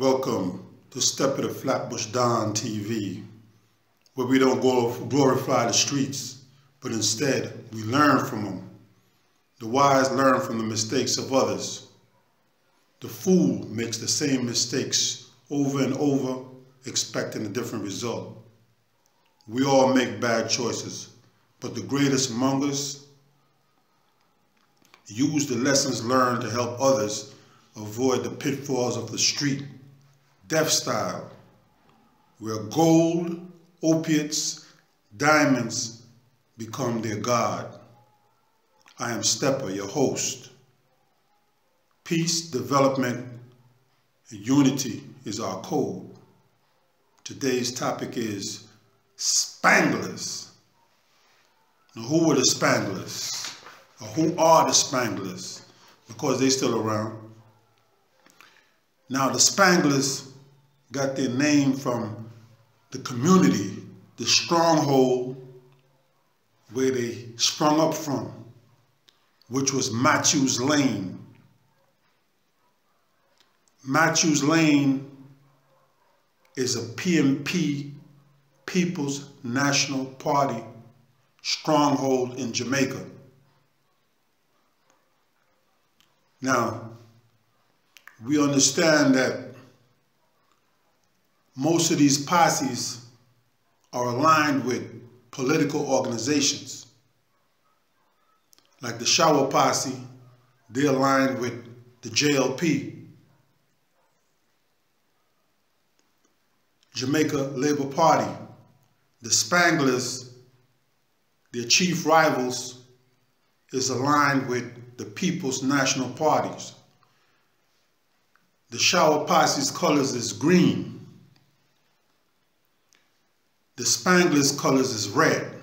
Welcome to Steppa the Flatbush Don TV, where we don't glorify the streets, but instead we learn from them. The wise learn from the mistakes of others. The fool makes the same mistakes over and over, expecting a different result. We all make bad choices, but the greatest among us use the lessons learned to help others avoid the pitfalls of the street, death style, where gold, opiates, diamonds become their god. I am Steppa, your host. Peace, development, and unity is our code. Today's topic is Spanglers. Now, who were the Spanglers? Or who are the Spanglers? Because they're still around. Now, the Spanglers got their name from the community, the stronghold where they sprung up from, which was Matthews Lane. Matthews Lane is a PNP, People's National Party, stronghold in Jamaica. Now, we understand that most of these posses are aligned with political organizations. Like the Shower Posse, they're aligned with the JLP, Jamaica Labour Party. The Spanglers, their chief rivals, is aligned with the People's National Parties. The Shower Posse's colors is green. The Spanglers' colors is red,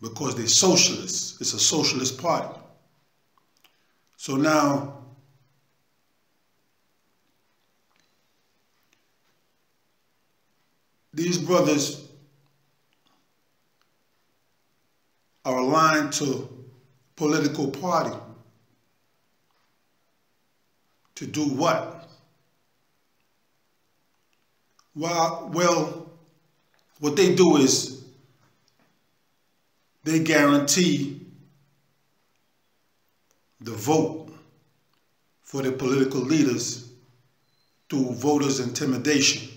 because they're socialists. It's a socialist party. So now, these brothers are aligned to political party to do what? Well, what they do is they guarantee the vote for their political leaders through voters' intimidation.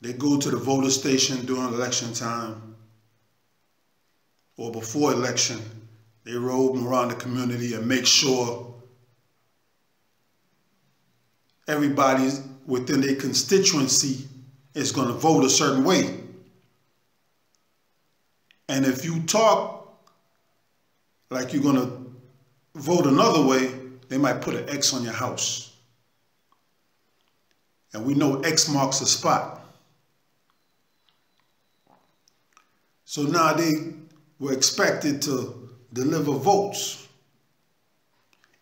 They go to the voter station during election time or before election. They roam around the community and make sure everybody within their constituency is going to vote a certain way. And if you talk like you're going to vote another way, they might put an X on your house. And we know X marks a spot. So now they were expected to deliver votes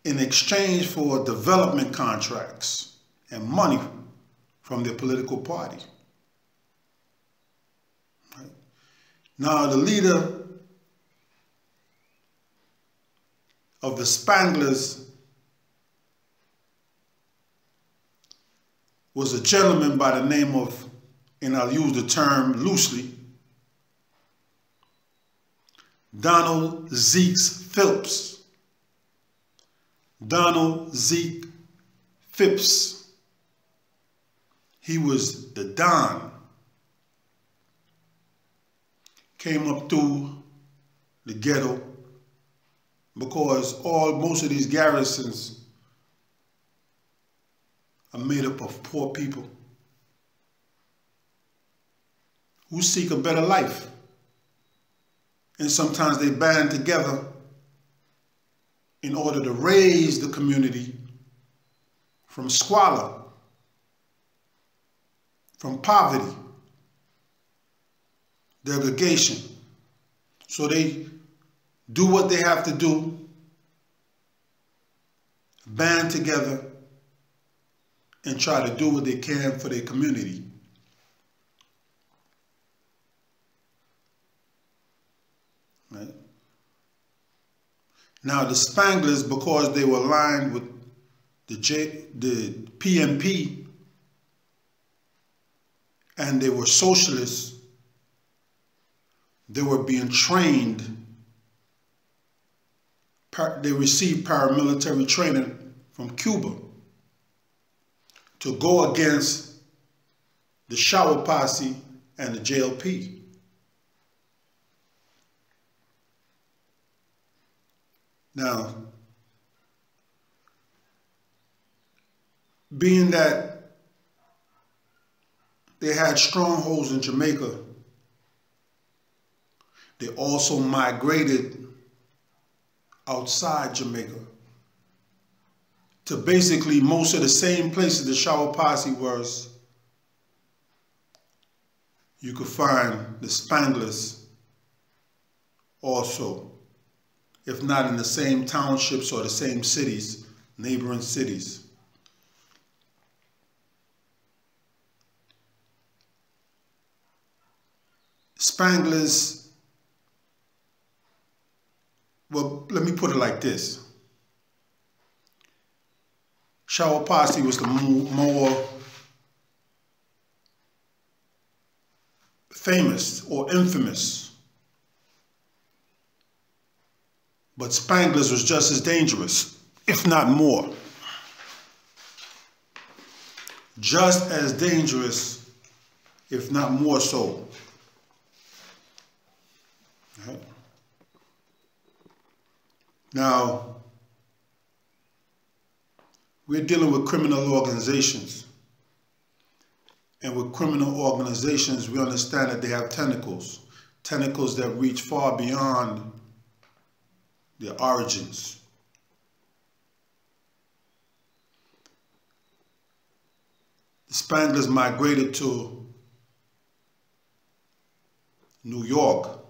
in exchange for development contracts and money from their political party. Right? Now, the leader of the Spanglers was a gentleman by the name of, and I'll use the term loosely, Donald Zeke Phipps. Donald Zeke Phipps. He was the Don. Came up through the ghetto because most of these garrisons are made up of poor people who seek a better life. And sometimes they band together in order to raise the community from squalor, from poverty, degradation. So they do what they have to do, band together, and try to do what they can for their community. Right? Now the Spanglers, because they were aligned with the PMP, and they were socialists. They were being trained. They received paramilitary training from Cuba to go against the Shower Posse and the JLP. Now, being that they had strongholds in Jamaica, they also migrated outside Jamaica to basically most of the same places the Shower Posse was. You could find the Spanglers also, if not in the same townships or the same cities, neighboring cities. Spanglers, well, let me put it like this. Shower Posse was the more famous or infamous, but Spanglers was just as dangerous, if not more. Just as dangerous, if not more so. Right. Now, we're dealing with criminal organizations. And with criminal organizations, we understand that they have tentacles. Tentacles that reach far beyond their origins. The Spanglers migrated to New York,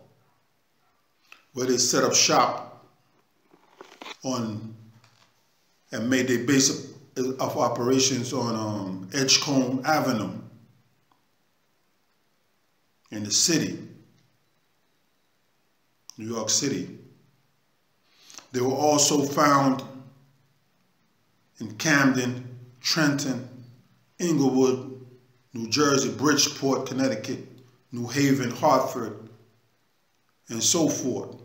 where they set up shop on and made their base of operations on Edgecombe Avenue in the city, New York City. They were also found in Camden, Trenton, Inglewood, New Jersey, Bridgeport, Connecticut, New Haven, Hartford, and so forth.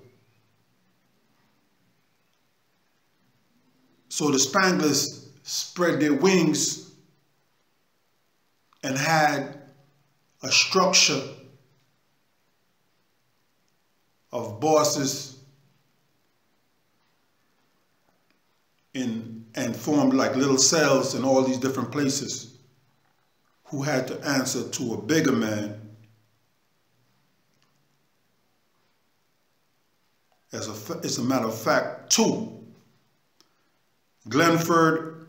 So the Spanglers spread their wings and had a structure of bosses and formed like little cells in all these different places who had to answer to a bigger man as a matter of fact, two. Glenford,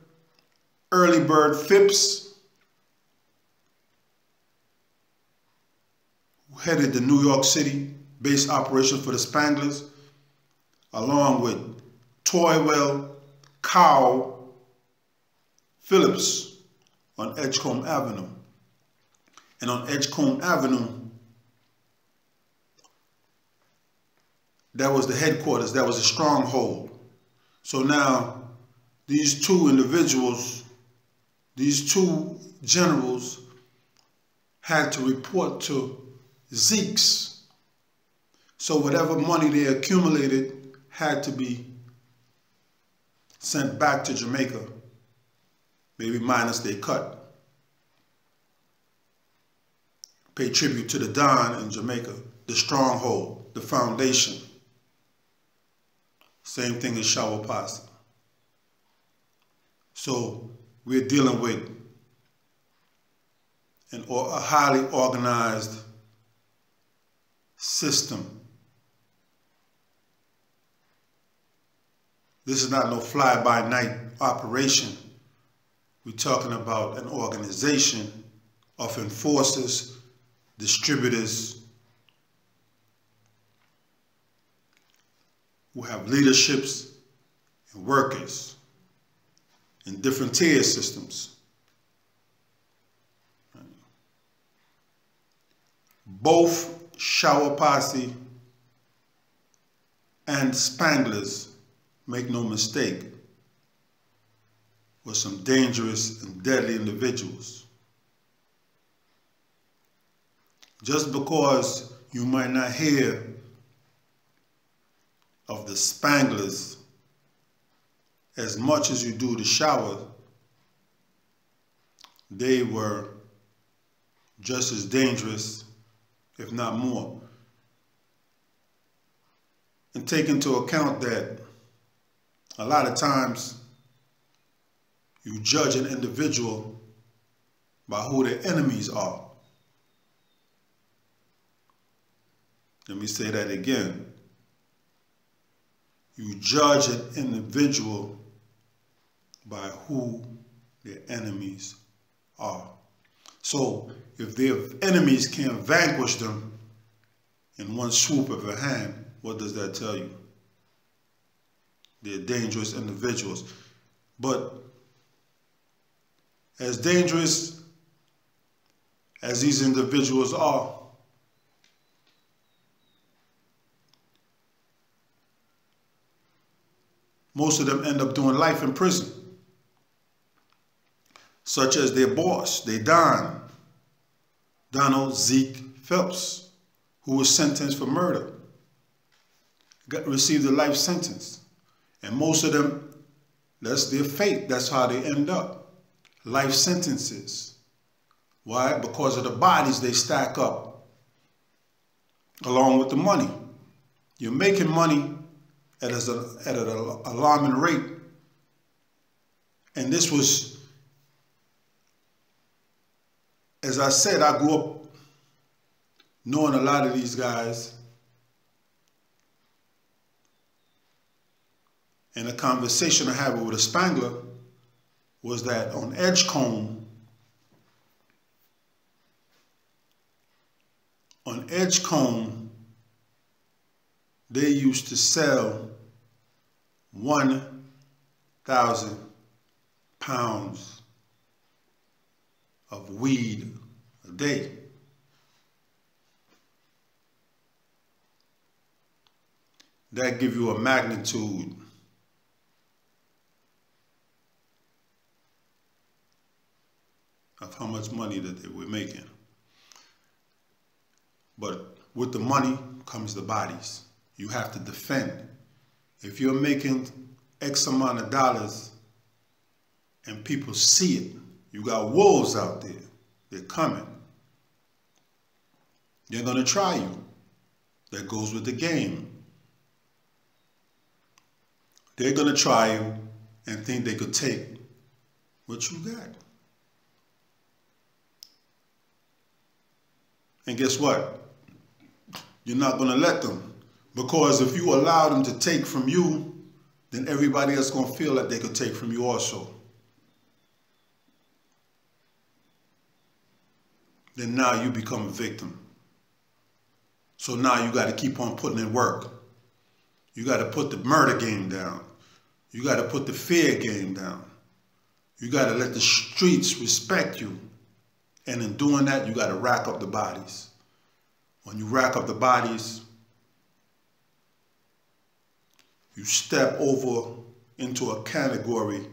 Early Bird Phipps, who headed the New York City base operations for the Spanglers, along with Toywell, Cow, Phillips on Edgecombe Avenue. And on Edgecombe Avenue, that was the headquarters, that was a stronghold. So now, these two individuals, these two generals, had to report to Zeke's. So whatever money they accumulated had to be sent back to Jamaica, maybe minus their cut. Pay tribute to the Don in Jamaica, the stronghold, the foundation. Same thing as Shower Posse. So we're dealing with a highly organized system. This is not no fly-by-night operation. We're talking about an organization of enforcers, distributors, who have leaderships and workers in different tier systems. Both Shower Posse and Spanglers, make no mistake, with some dangerous and deadly individuals. Just because you might not hear of the Spanglers as much as you do the Shower, they were just as dangerous, if not more. And take into account that a lot of times you judge an individual by who their enemies are. Let me say that again. You judge an individual by who their enemies are. So if their enemies can't vanquish them in one swoop of a hand, what does that tell you? They're dangerous individuals. But as dangerous as these individuals are, most of them end up doing life in prison, such as their boss, their Don, Donald Zeke Phelps, who was sentenced for murder, received a life sentence. And most of them, that's their fate. That's how they end up. Life sentences. Why? Because of the bodies they stack up along with the money. You're making money at an alarming rate. And this was, as I said, I grew up knowing a lot of these guys. And a conversation I had with a Spangler was that on Edgecombe, they used to sell 1,000 pounds of weed a day. That gives you a magnitude of how much money that they were making. But with the money comes the bodies. You have to defend. If you're making X amount of dollars and people see it, you got wolves out there. They're coming. They're going to try you. That goes with the game. They're going to try you and think they could take what you got. And guess what? You're not going to let them. Because if you allow them to take from you, then everybody else is going to feel like they could take from you also. Then now you become a victim. So now you got to keep on putting in work. You got to put the murder game down. You got to put the fear game down. You got to let the streets respect you. And in doing that, you got to rack up the bodies. When you rack up the bodies, you step over into a category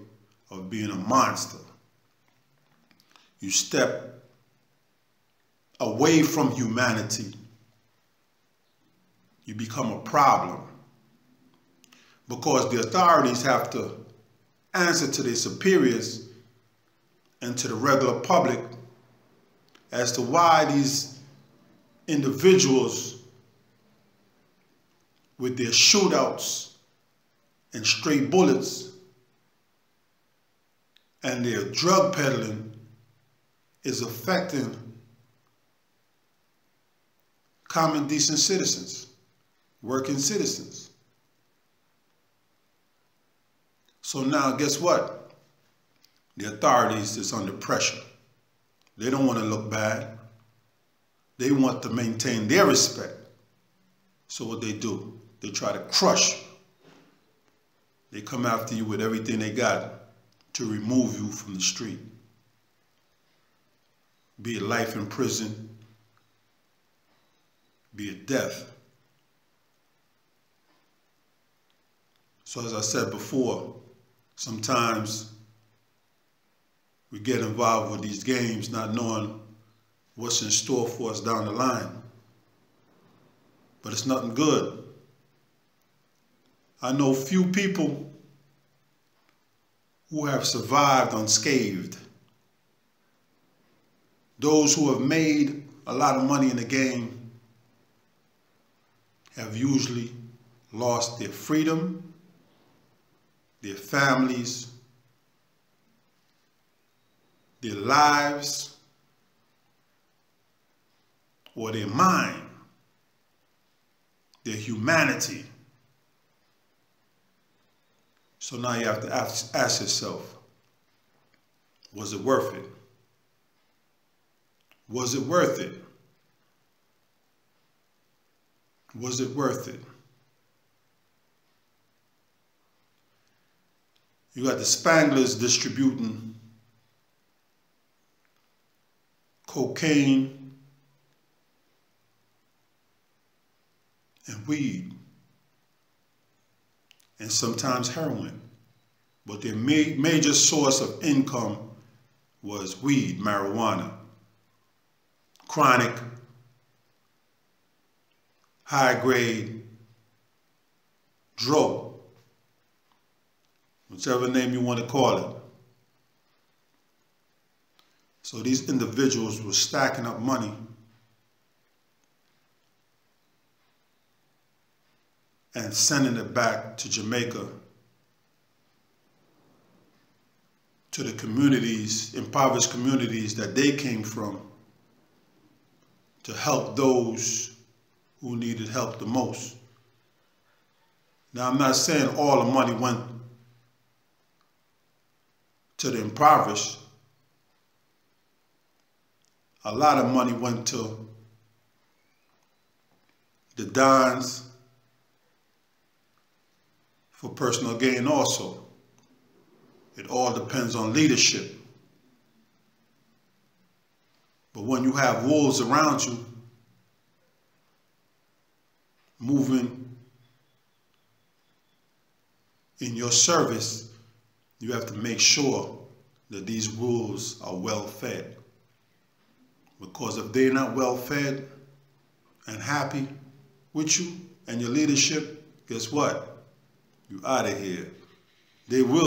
of being a monster. You step away from humanity. You become a problem. Because the authorities have to answer to their superiors and to the regular public as to why these individuals with their shootouts and stray bullets and their drug peddling is affecting common decent citizens, working citizens. So now guess what? The authorities is under pressure. They don't want to look bad. They want to maintain their respect. So what they do, they try to crush you. They come after you with everything they got to remove you from the street. Be it life in prison, be it death. So as I said before, sometimes we get involved with these games not knowing what's in store for us down the line. But it's nothing good. I know few people who have survived unscathed. Those who have made a lot of money in the game have usually lost their freedom, their families, their lives, or their mind, their humanity. So now you have to ask yourself, was it worth it? Was it worth it? Was it worth it? You got the Spanglers distributing cocaine and weed, and sometimes heroin. But their major source of income was weed, marijuana, chronic, high-grade, dro, whichever name you want to call it. So these individuals were stacking up money and sending it back to Jamaica, to the communities, impoverished communities that they came from, to help those who needed help the most. Now, I'm not saying all the money went to the impoverished. A lot of money went to the dons for personal gain also. It all depends on leadership. But when you have wolves around you, moving in your service, you have to make sure that these wolves are well fed. Because if they're not well fed and happy with you and your leadership, guess what? You're out of here. They will